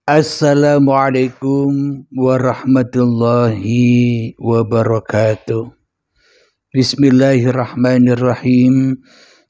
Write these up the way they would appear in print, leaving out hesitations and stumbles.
Assalamualaikum warahmatullahi wabarakatuh. Bismillahirrahmanirrahim.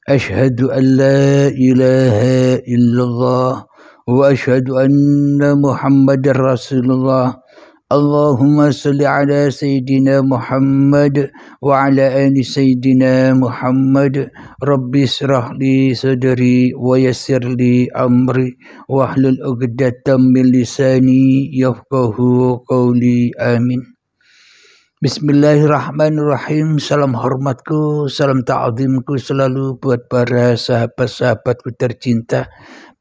Ashhadu an la ilaha illallah wa ashhadu anna Muhammadar Rasulullah. Allahumma salli ala Sayyidina Muhammad wa ala ali Sayyidina Muhammad. Rabbi israh li sadri wa yassir li amri wahlul 'uqdatam min lisani yafqahu qawli. Amin. Bismillahirrahmanirrahim. Salam hormatku, salam ta'zimku selalu buat para sahabat-sahabatku tercinta,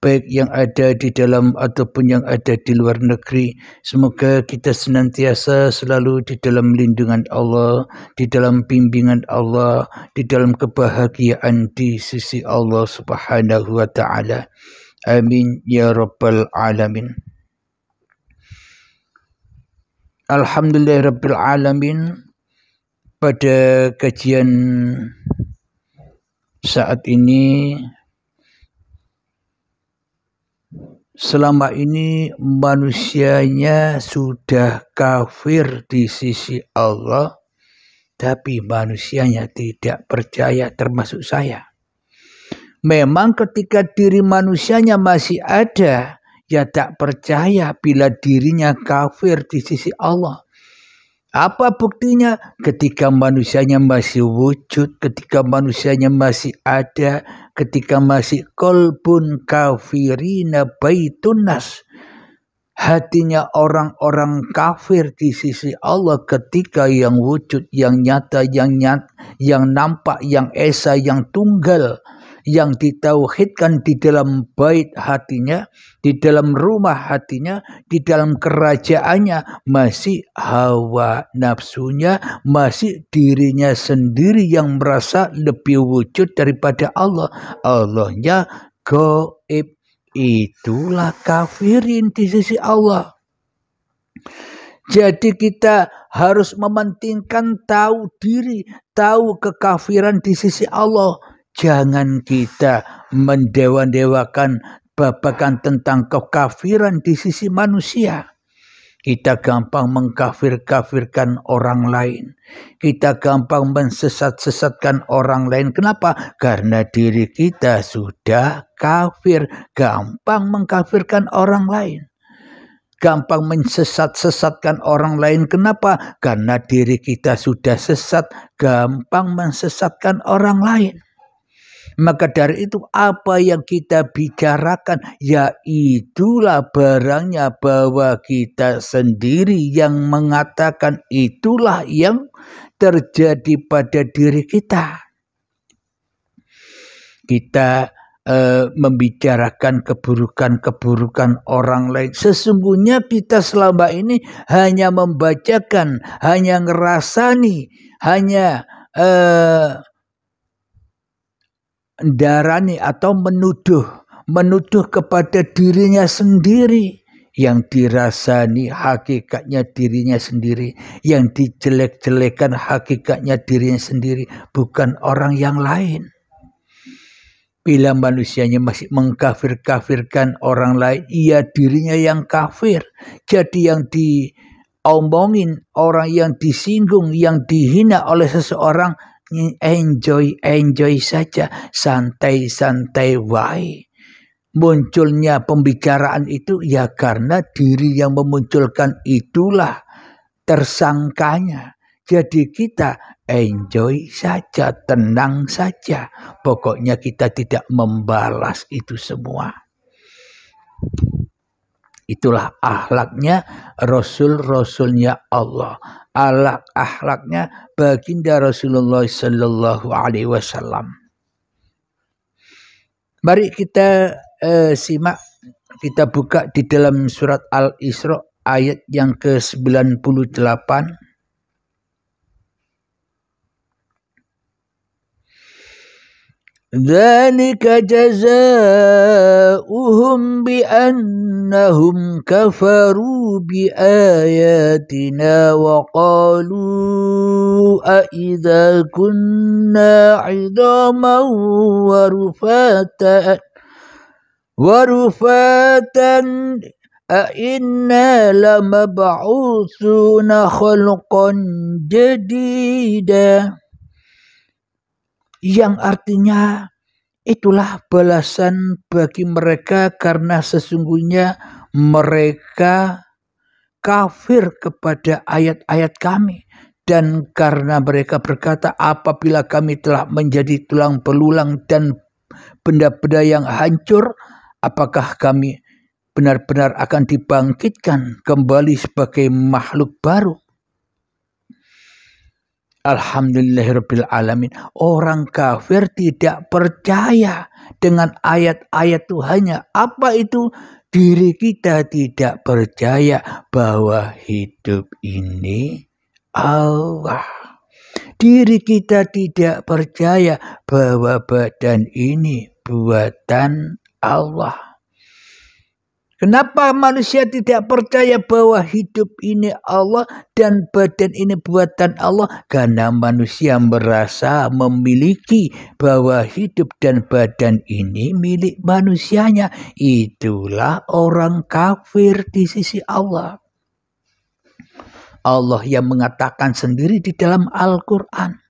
baik yang ada di dalam ataupun yang ada di luar negeri. Semoga kita senantiasa selalu di dalam lindungan Allah, di dalam bimbingan Allah, di dalam kebahagiaan di sisi Allah Subhanahu wa ta'ala. Amin ya rabbal alamin. Alhamdulillahirabbil alamin. Pada kajian saat ini, selama ini manusianya sudah kafir di sisi Allah, tapi manusianya tidak percaya, termasuk saya. Memang ketika diri manusianya masih ada, ya tak percaya bila dirinya kafir di sisi Allah. Apa buktinya? Ketika manusianya masih wujud, ketika manusianya masih ada, ketika masih qalbun kafirina baitun nas, hatinya orang-orang kafir di sisi Allah ketika yang wujud, yang nyata, yang nampak, yang esa, yang tunggal, yang ditauhidkan di dalam bait hatinya, di dalam rumah hatinya, di dalam kerajaannya, masih hawa nafsunya, masih dirinya sendiri yang merasa lebih wujud daripada Allah. Allahnya gaib. Itulah kafirin di sisi Allah. Jadi kita harus mementingkan tahu diri, tahu kekafiran di sisi Allah. Jangan kita mendewa-dewakan babakan tentang kekafiran di sisi manusia. Kita gampang mengkafir-kafirkan orang lain. Kita gampang mensesat-sesatkan orang lain. Kenapa? Karena diri kita sudah kafir. Gampang mengkafirkan orang lain. Gampang mensesat-sesatkan orang lain. Kenapa? Karena diri kita sudah sesat. Gampang mensesatkan orang lain. Maka dari itu apa yang kita bicarakan, ya itulah barangnya, bahwa kita sendiri yang mengatakan, itulah yang terjadi pada diri kita. Kita membicarakan keburukan-keburukan orang lain. Sesungguhnya kita selama ini hanya membacakan, hanya ngerasani, hanya darani atau menuduh kepada dirinya sendiri. Yang dirasani hakikatnya dirinya sendiri, yang dijelek-jelekan hakikatnya dirinya sendiri, bukan orang yang lain. Bila manusianya masih mengkafir-kafirkan orang lain, ia dirinya yang kafir. Jadi yang diomongin, orang yang disinggung, yang dihina oleh seseorang, enjoy saja, santai wae. Munculnya pembicaraan itu ya karena diri yang memunculkan itulah tersangkanya. Jadi kita enjoy saja, tenang saja. Pokoknya kita tidak membalas itu semua. Itulah akhlaknya Rasul-Rasulnya Allah. Akhlaknya baginda Rasulullah sallallahu alaihi wasallam. Mari kita simak, kita buka di dalam surat Al-Isra ayat yang ke-98. Dzalika jazaa'uhum bi'annahum kafaru biayatina wa qalu a idza kunna 'idhaman wa rufatan Inna lamab'utsuna khalqan jadida, yang artinya itulah balasan bagi mereka karena sesungguhnya mereka kafir kepada ayat-ayat kami, dan karena mereka berkata, apabila kami telah menjadi tulang belulang dan benda-benda yang hancur, apakah kami benar-benar akan dibangkitkan kembali sebagai makhluk baru? Alhamdulillahirabbil alamin. Orang kafir tidak percaya dengan ayat-ayat Tuhannya. Apa itu? Diri kita tidak percaya bahwa hidup ini Allah. Diri kita tidak percaya bahwa badan ini buatan Allah. Kenapa manusia tidak percaya bahwa hidup ini Allah dan badan ini buatan Allah? Karena manusia merasa memiliki bahwa hidup dan badan ini milik manusianya. Itulah orang kafir di sisi Allah. Allah yang mengatakan sendiri di dalam Al-Quran.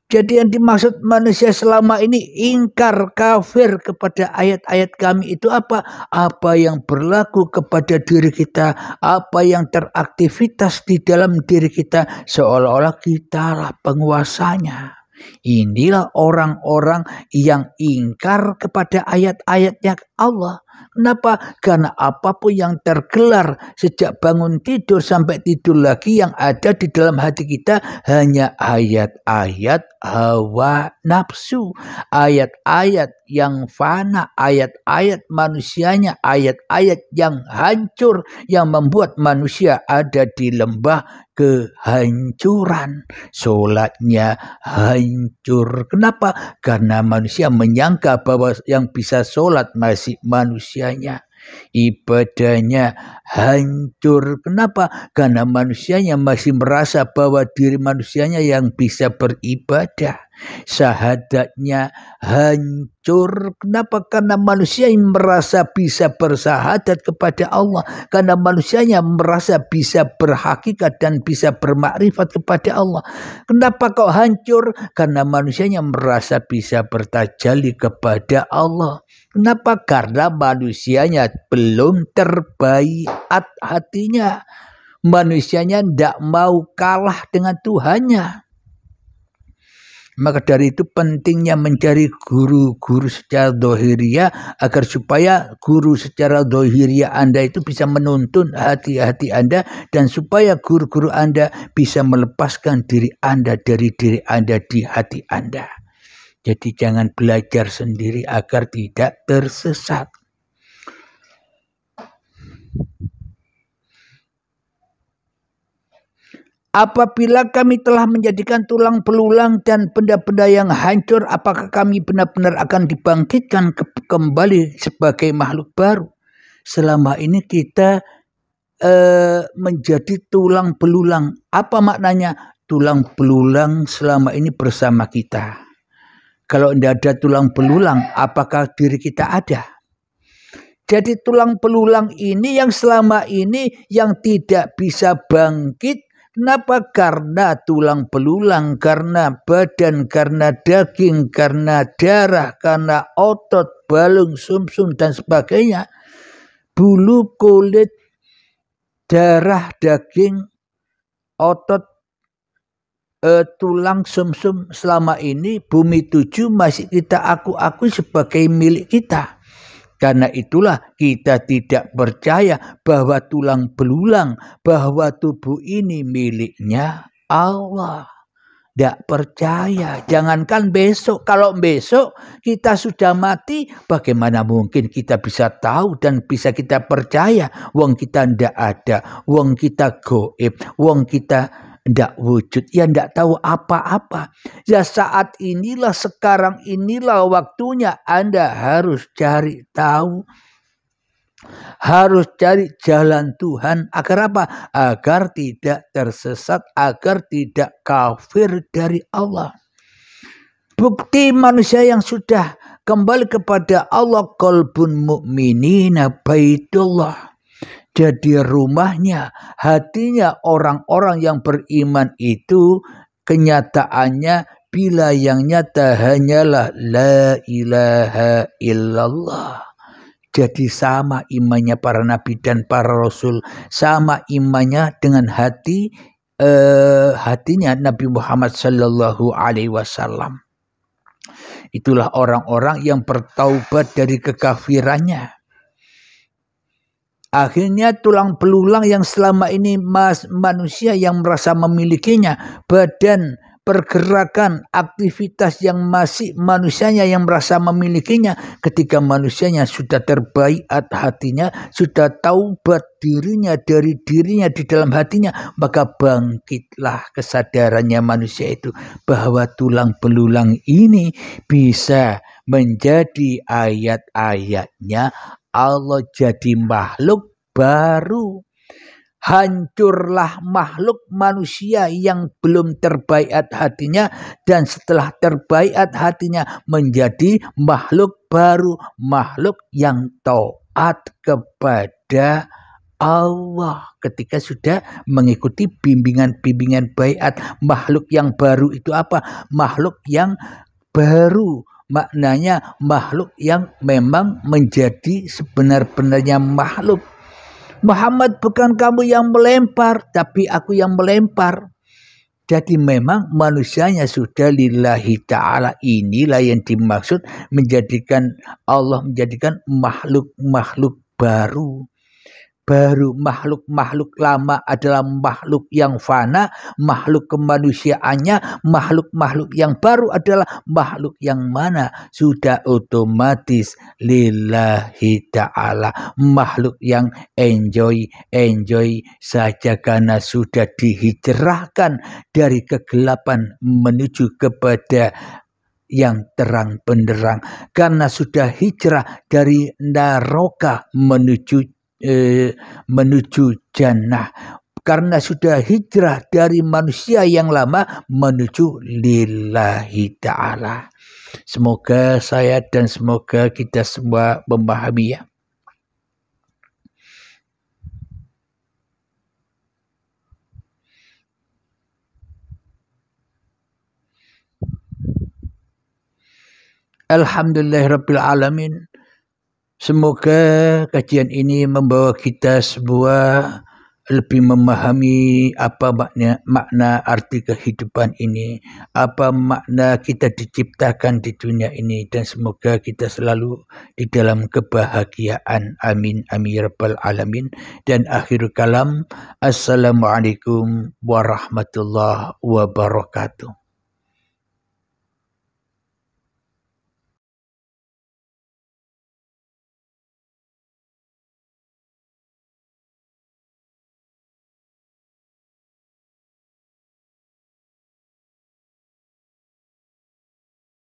Jadi yang dimaksud manusia selama ini ingkar, kafir kepada ayat-ayat kami itu apa? Apa yang berlaku kepada diri kita, apa yang teraktivitas di dalam diri kita, seolah-olah kitalah penguasanya. Inilah orang-orang yang ingkar kepada ayat-ayatnya Allah. Kenapa? Karena apapun yang tergelar sejak bangun tidur sampai tidur lagi, yang ada di dalam hati kita hanya ayat-ayat hawa nafsu, ayat-ayat yang fana, ayat-ayat manusianya, ayat-ayat yang hancur, yang membuat manusia ada di lembah kehancuran. Sholatnya hancur. Kenapa? Karena manusia menyangka bahwa yang bisa sholat masih manusianya. Ibadahnya hancur. Kenapa? Karena manusianya masih merasa bahwa diri manusianya yang bisa beribadah. Syahadatnya hancur. Kenapa? Karena manusia yang merasa bisa bersahadat kepada Allah. Karena manusianya merasa bisa berhakikat dan bisa bermakrifat kepada Allah. Kenapa kok hancur? Karena manusianya merasa bisa bertajalli kepada Allah. Kenapa? Karena manusianya belum terbaiat hatinya. Manusianya tidak mau kalah dengan Tuhannya. Maka dari itu pentingnya mencari guru-guru secara dohiriyah, agar supaya guru secara dohiriyah Anda itu bisa menuntun hati-hati Anda, dan supaya guru-guru Anda bisa melepaskan diri Anda dari diri Anda di hati Anda. Jadi jangan belajar sendiri agar tidak tersesat. Apabila kami telah menjadikan tulang belulang dan benda-benda yang hancur, apakah kami benar-benar akan dibangkitkan kembali sebagai makhluk baru? Selama ini kita menjadi tulang belulang. Apa maknanya? Tulang belulang selama ini bersama kita. Kalau tidak ada tulang belulang, apakah diri kita ada? Jadi tulang belulang ini yang selama ini yang tidak bisa bangkit. Kenapa? Karena tulang belulang, karena badan, karena daging, karena darah, karena otot, balung, sumsum, dan sebagainya. Bulu, kulit, darah, daging, otot, tulang, sumsum, selama ini bumi 7 masih kita akui sebagai milik kita. Karena itulah kita tidak percaya bahwa tulang belulang, bahwa tubuh ini miliknya Allah. Tidak percaya. Jangankan besok. Kalau besok kita sudah mati, bagaimana mungkin kita bisa tahu dan bisa kita percaya? Wong kita tidak ada, wong kita goib, wong kita tidak wujud, ya tidak tahu apa-apa. Ya saat inilah, sekarang inilah waktunya Anda harus cari tahu. Harus cari jalan Tuhan. Agar apa? Agar tidak tersesat, agar tidak kafir dari Allah. Bukti manusia yang sudah kembali kepada Allah. Qalbun mu'minina baitullah. Jadi rumahnya, hatinya orang-orang yang beriman itu kenyataannya bila yang nyata hanyalah la ilaha illallah. Jadi sama imannya para nabi dan para rasul, sama imannya dengan hatinya Nabi Muhammad sallallahu alaihi wasallam. Itulah orang-orang yang bertaubat dari kekafirannya. Akhirnya tulang belulang yang selama ini manusia yang merasa memilikinya, badan, pergerakan, aktivitas yang masih manusianya yang merasa memilikinya, ketika manusianya sudah terbaiat hatinya, sudah taubat dirinya dari dirinya di dalam hatinya, maka bangkitlah kesadarannya manusia itu bahwa tulang belulang ini bisa menjadi ayat-ayatnya Allah, jadi makhluk baru. Hancurlah makhluk manusia yang belum terbaiat hatinya, dan setelah terbaiat hatinya menjadi makhluk baru, makhluk yang taat kepada Allah ketika sudah mengikuti bimbingan-bimbingan baiat. Makhluk yang baru itu apa? Makhluk yang baru maknanya makhluk yang memang menjadi sebenar-benarnya makhluk. Muhammad, bukan kamu yang melempar, tapi aku yang melempar. Jadi memang manusianya sudah lillahi ta'ala. Inilah yang dimaksud menjadikan Allah menjadikan makhluk-makhluk baru. Makhluk-makhluk lama adalah makhluk yang fana, makhluk kemanusiaannya, makhluk-makhluk yang baru adalah makhluk yang mana sudah otomatis lillahi ta'ala, makhluk yang enjoy saja karena sudah dihijrahkan dari kegelapan menuju kepada yang terang benderang, karena sudah hijrah dari neraka menuju jannah, karena sudah hijrah dari manusia yang lama menuju lillahi ta'ala. Semoga saya dan semoga kita semua memahami ya. Alhamdulillahirabbil alamin. Semoga kajian ini membawa kita semua lebih memahami apa makna arti kehidupan ini, apa makna kita diciptakan di dunia ini, dan semoga kita selalu di dalam kebahagiaan. Amin amin ya rabbal alamin. Dan akhir kalam, assalamualaikum warahmatullahi wabarakatuh.